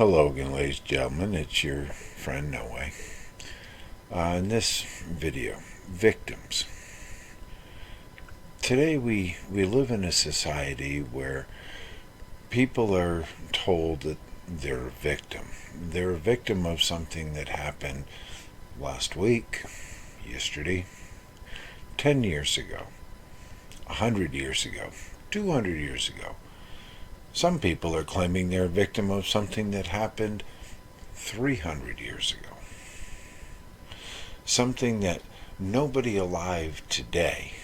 Hello again, ladies and gentlemen. It's your friend Noe. In this video, victims. Today we live in a society where people are told that they're a victim. They're a victim of something that happened last week, yesterday, 10 years ago, 100 years ago, 200 years ago. Some people are claiming they're a victim of something that happened 300 years ago. Something that nobody alive today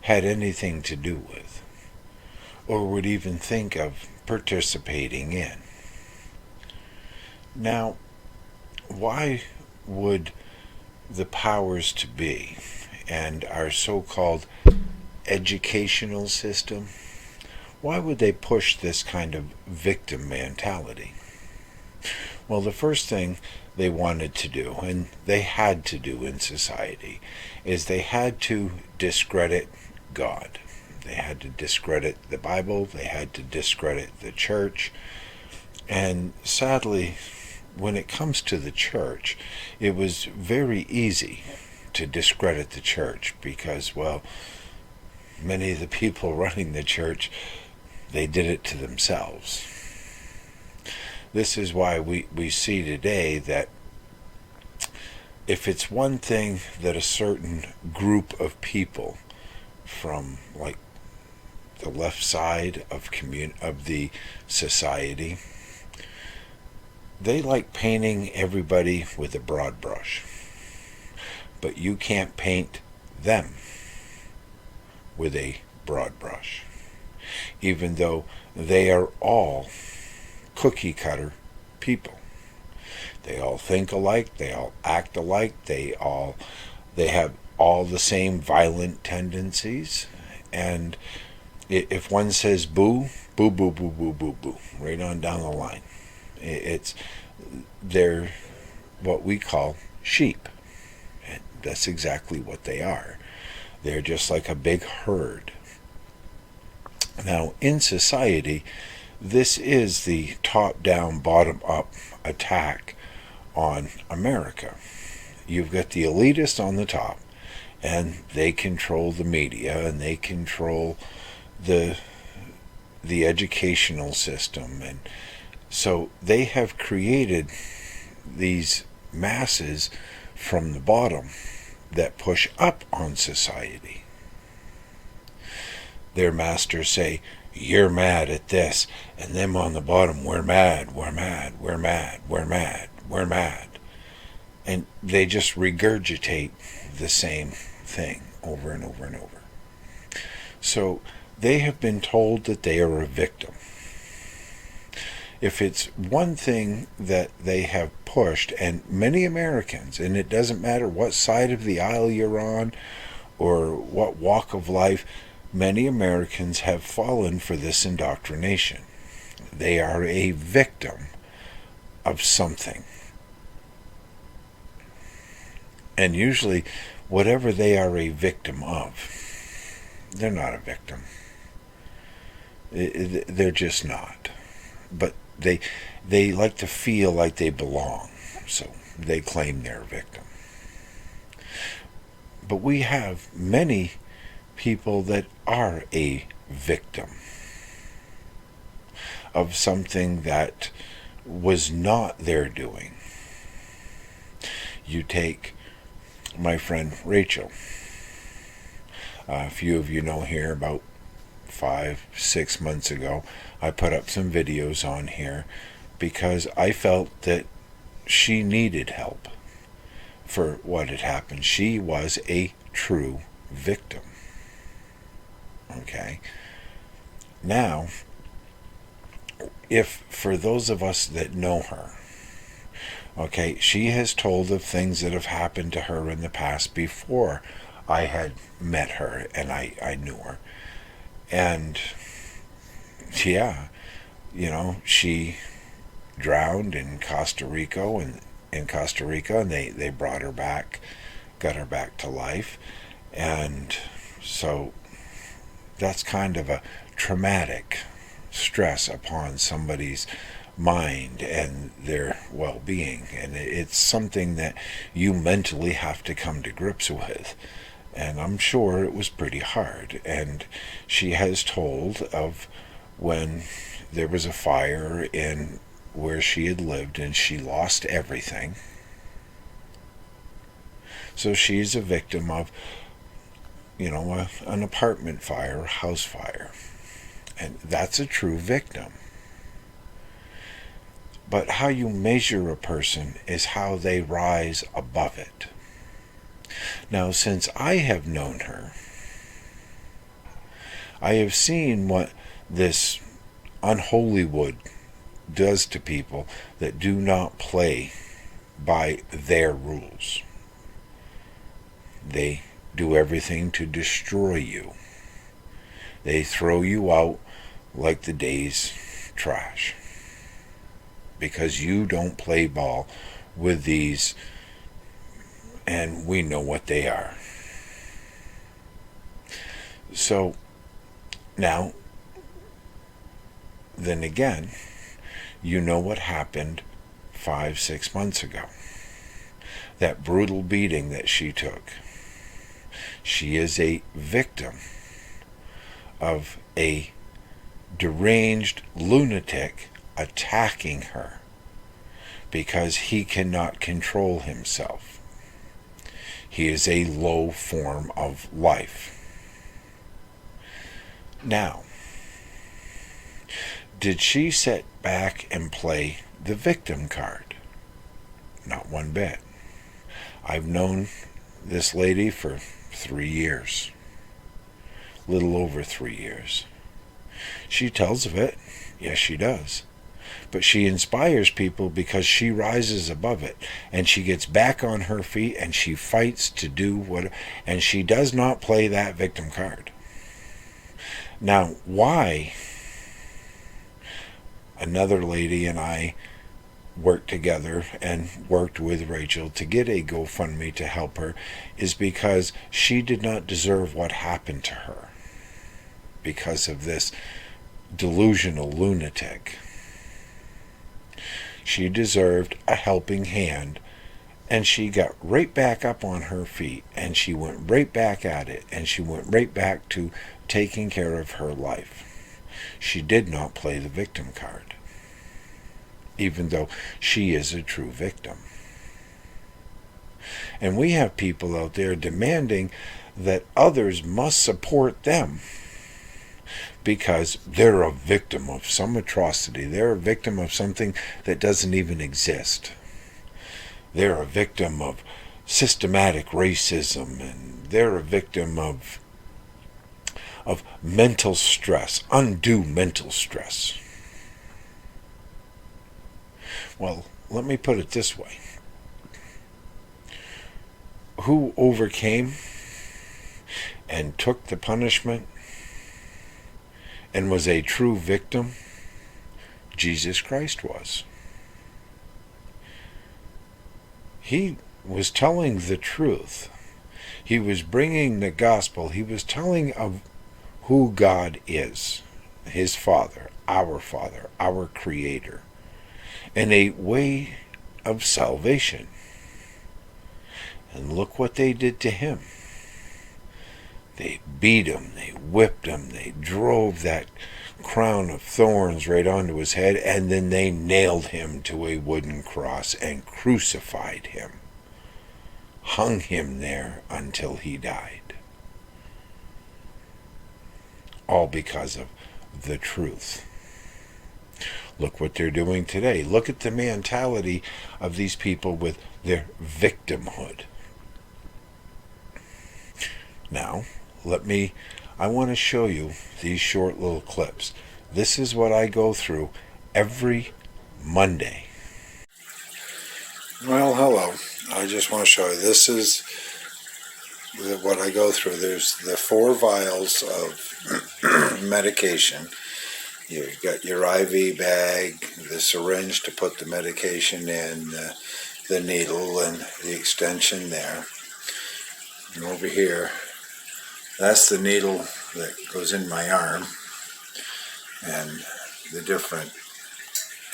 had anything to do with, or would even think of participating in. Now, why would the powers to be and our so-called educational system, why would they push this kind of victim mentality? Well, the first thing they wanted to do, and they had to do in society, is they had to discredit God. They had to discredit the Bible. They had to discredit the church. And sadly, when it comes to the church, it was very easy to discredit the church because, well, many of the people running the church, they did it to themselves. This is why we see today that if it's one thing that a certain group of people from like the left side of the society, they like painting everybody with a broad brush. But you can't paint them with a broad brush, even though they are all cookie cutter people. They all think alike, they all act alike, they have all the same violent tendencies, and if one says boo, boo, boo, boo, boo, boo, boo, right on down the line. They're what we call sheep. And that's exactly what they are. They're just like a big herd. Now, in society, this is the top-down, bottom-up attack on America. You've got the elitists on the top, and they control the media, and they control the educational system, and so they have created these masses from the bottom that push up on society. Their masters say, you're mad at this, and them on the bottom, we're mad, we're mad, we're mad, we're mad, we're mad. And they just regurgitate the same thing over and over and over. So they have been told that they are a victim. If it's one thing that they have pushed, and many Americans, and it doesn't matter what side of the aisle you're on or what walk of life, many Americans have fallen for this indoctrination. They are a victim of something. And usually, whatever they are a victim of, they're not a victim. They're just not. But they like to feel like they belong, so they claim they're a victim. But we have many people that are a victim of something that was not their doing. You take my friend Rachel. A few of you know here, about 5-6 months ago, I put up some videos on here because I felt that she needed help for what had happened. She was a true victim. Okay? Now, if for those of us that know her, okay, she has told of things that have happened to her in the past before I had met her and I knew her. And yeah, she drowned in Costa Rica, and they brought her back, got her back to life. And so that's kind of a traumatic stress upon somebody's mind and their well-being. And it's something that you mentally have to come to grips with. And I'm sure it was pretty hard. And she has told of when there was a fire in where she had lived and she lost everything. So she's a victim of, an apartment fire, a house fire. And that's a true victim. But how you measure a person is how they rise above it. Now, since I have known her, I have seen what this unholy wood does to people that do not play by their rules. They do everything to destroy you. They throw you out like the day's trash because you don't play ball with these, and we know what they are. So now, then again, you know what happened 5-6 months ago. That brutal beating that she took. She is a victim of a deranged lunatic attacking her because he cannot control himself. He is a low form of life. Now, did she sit back and play the victim card? Not one bit. I've known this lady for 3 years. Little over 3 years. She tells of it. Yes, she does. But she inspires people because she rises above it and she gets back on her feet and she fights to do what, and she does not play that victim card. Now, why another lady and I worked together and worked with Rachel to get a GoFundMe to help her is because she did not deserve what happened to her because of this delusional lunatic. She deserved a helping hand, and she got right back up on her feet, and she went right back at it, and she went right back to taking care of her life. She did not play the victim card, even though she is a true victim. And we have people out there demanding that others must support them because they're a victim of some atrocity. They're a victim of something that doesn't even exist. They're a victim of systematic racism, and they're a victim of mental stress, undue mental stress. Well, let me put it this way. Who overcame and took the punishment and was a true victim? Jesus Christ was. He was telling the truth. He was bringing the gospel. He was telling of who God is, his Father, our Creator, and a way of salvation. And look what they did to him. They beat him, they whipped him, they drove that crown of thorns right onto his head, and then they nailed him to a wooden cross and crucified him. Hung him there until he died. All because of the truth. Look what they're doing today. Look at the mentality of these people with their victimhood. Now, I want to show you these short little clips. This is what I go through every Monday. Well, hello. I just want to show you. This is what I go through. There's the 4 vials of medication. You've got your IV bag, the syringe to put the medication in, the needle and the extension there. And over here, that's the needle that goes in my arm, and the different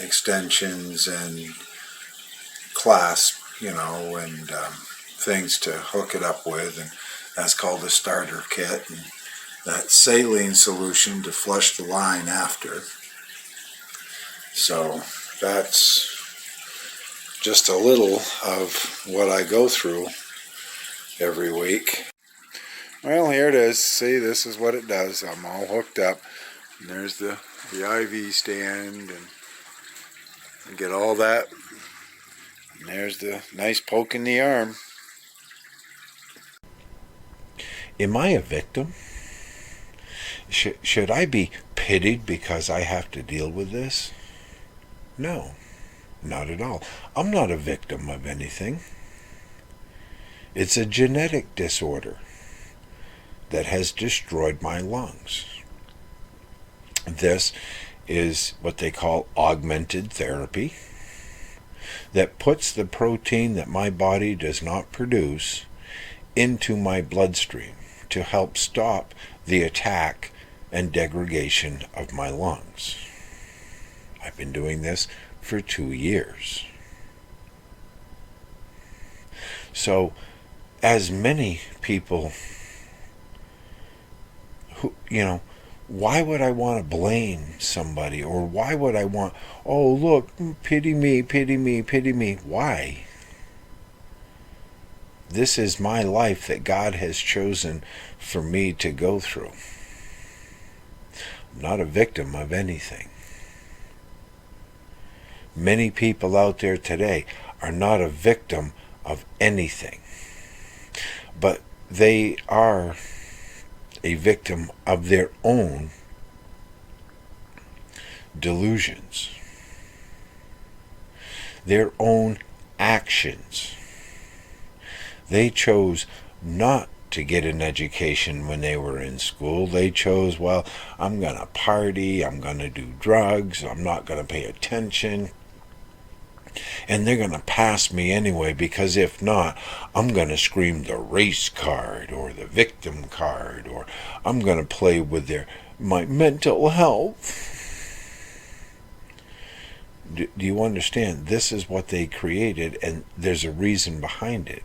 extensions and clasp, and things to hook it up with, and that's called a starter kit. And that saline solution to flush the line after. So that's just a little of what I go through every week. Well, here it is. See, this is what it does. I'm all hooked up. And there's the IV stand, and get all that. And there's the nice poke in the arm. Am I a victim? Should I be pitied because I have to deal with this? No, not at all. I'm not a victim of anything. It's a genetic disorder that has destroyed my lungs. This is what they call augmented therapy, that puts the protein that my body does not produce into my bloodstream to help stop the attack and degradation of my lungs. I've been doing this for 2 years. So, as many people who, why would I want to blame somebody? Or why would I want, oh, look, pity me, pity me, pity me. Why? This is my life that God has chosen for me to go through. I'm not a victim of anything. Many people out there today are not a victim of anything, but they are a victim of their own delusions, their own actions. They chose not to get an education when they were in school. They chose, well, I'm going to party, I'm going to do drugs, I'm not going to pay attention, and they're going to pass me anyway, because if not, I'm going to scream the race card or the victim card, or I'm going to play with my mental health. Do you understand? This is what they created, and there's a reason behind it.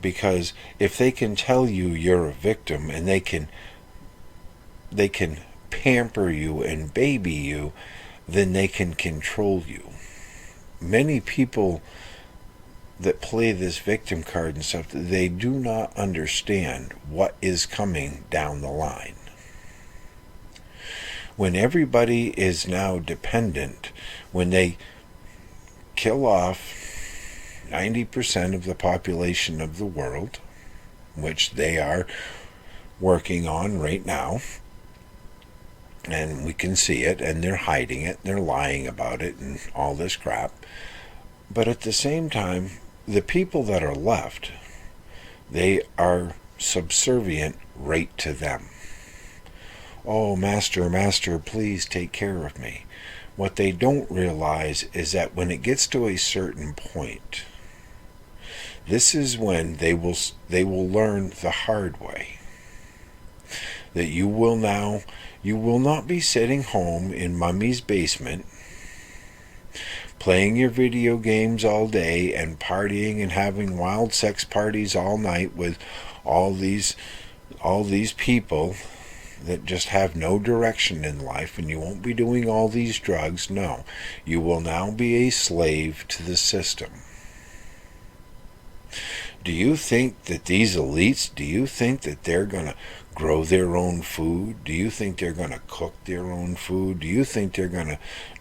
Because if they can tell you you're a victim, and they can pamper you and baby you, then they can control you. Many people that play this victim card and stuff, they do not understand what is coming down the line. When everybody is now dependent, when they kill off 90% of the population of the world, which they are working on right now, and we can see it, and they're hiding it, they're lying about it, and all this crap. But at the same time, the people that are left, they are subservient right to them. Oh, master, master, please take care of me. What they don't realize is that when it gets to a certain point, this is when they will learn the hard way that you will not be sitting home in mommy's basement playing your video games all day and partying and having wild sex parties all night with all these people that just have no direction in life, and you won't be doing all these drugs. No, you will now be a slave to the system. Do you think that these elites, do you think that they're going to grow their own food? Do you think they're going to cook their own food? Do you think they're going to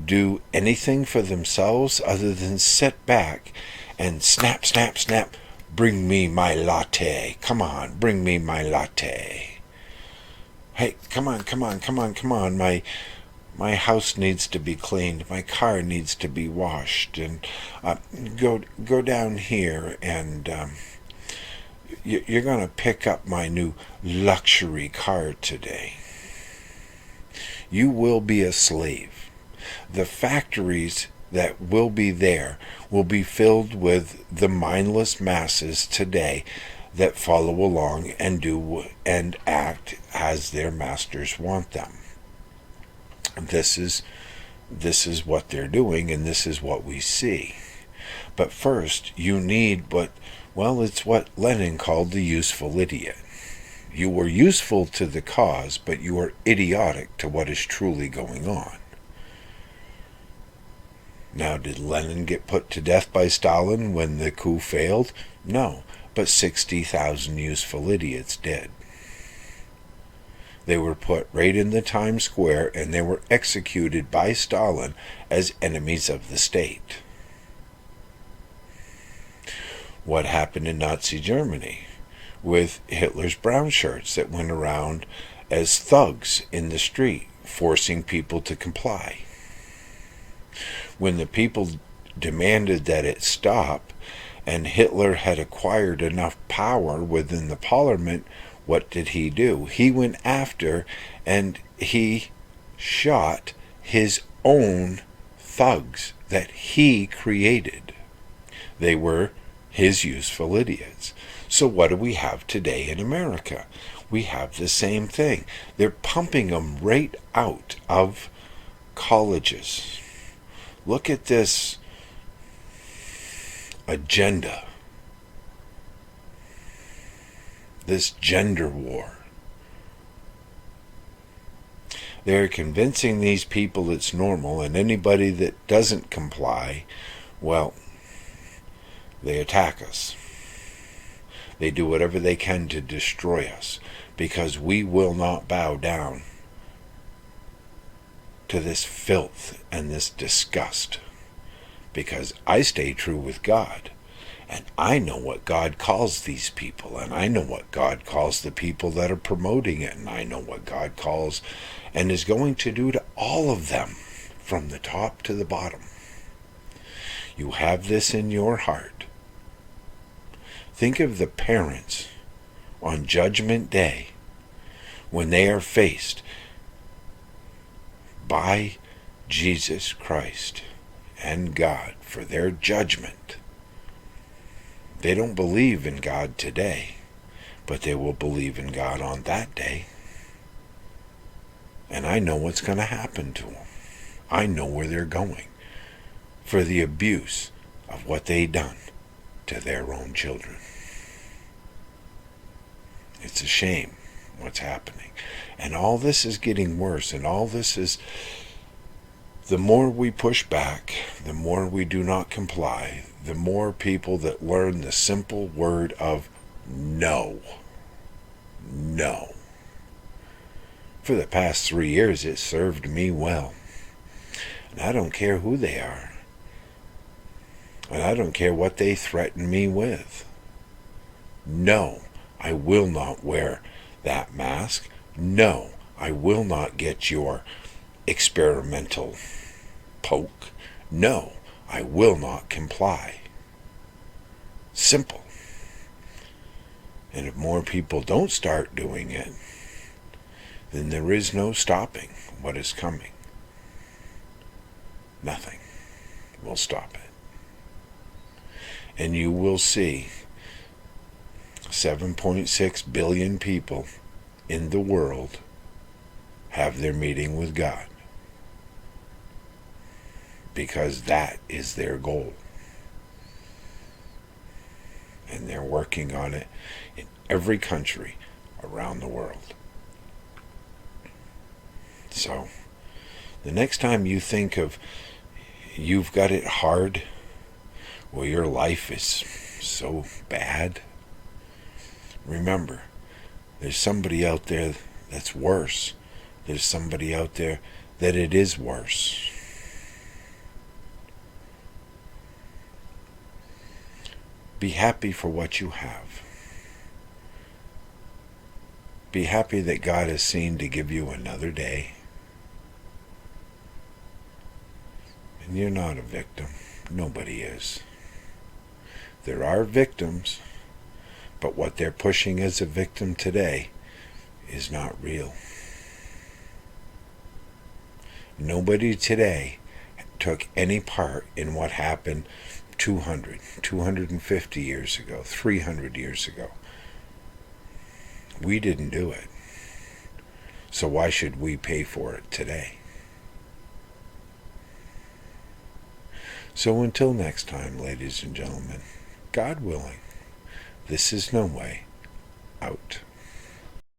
do anything for themselves other than sit back and snap, snap, snap, bring me my latte. Come on, bring me my latte. Hey, come on. My house needs to be cleaned. My car needs to be washed. And go down here, and you're going to pick up my new luxury car today. You will be a slave. The factories that will be there will be filled with the mindless masses today that follow along and do and act as their masters want them. This is this is what they're doing and this is what we see. But first, you need it's what Lenin called the useful idiot. You were useful to the cause, but you are idiotic to what is truly going on. Now, did Lenin get put to death by Stalin when the coup failed? No, but 60,000 useful idiots did. They were put right in the Times Square and they were executed by Stalin as enemies of the state. What happened in Nazi Germany with Hitler's brown shirts that went around as thugs in the street, forcing people to comply? When the people demanded that it stop, and Hitler had acquired enough power within the parliament, what did he do? He went after and he shot his own thugs that he created. They were his useful idiots. So what do we have today in America? We have the same thing. They're pumping them right out of colleges. Look at this agenda, this gender war. They're convincing these people it's normal, and anybody that doesn't comply, well, they attack us. They do whatever they can to destroy us, because we will not bow down to this filth and this disgust, because I stay true with God, and I know what God calls these people, and I know what God calls the people that are promoting it, and I know what God calls and is going to do to all of them from the top to the bottom. You have this in your heart. Think of the parents on Judgment Day when they are faced by Jesus Christ and God for their judgment. They don't believe in God today, but they will believe in God on that day. And I know what's going to happen to them. I know where they're going for the abuse of what they done to their own children. It's a shame what's happening. And all this is getting worse, and all this is, the more we push back, the more we do not comply, the more people that learn the simple word of no. No. For the past 3 years, it served me well. And I don't care who they are. And I don't care what they threaten me with. No, I will not wear that mask. No, I will not get your experimental poke. No, I will not comply. Simple. And if more people don't start doing it, then there is no stopping what is coming. Nothing will stop it. And you will see 7.6 billion people in the world have their meeting with God, because that is their goal. And they're working on it in every country around the world. So, the next time you think of you've got it hard, or your life is so bad, remember, there's somebody out there that's worse. There's somebody out there that it is worse. Be happy for what you have. Be happy that God has seen to give you another day. And you're not a victim. Nobody is. There are victims, but what they're pushing as a victim today is not real. Nobody today took any part in what happened 200, 250 years ago, 300 years ago. We didn't do it. So why should we pay for it today? So until next time, ladies and gentlemen, God willing, this is No Way Out.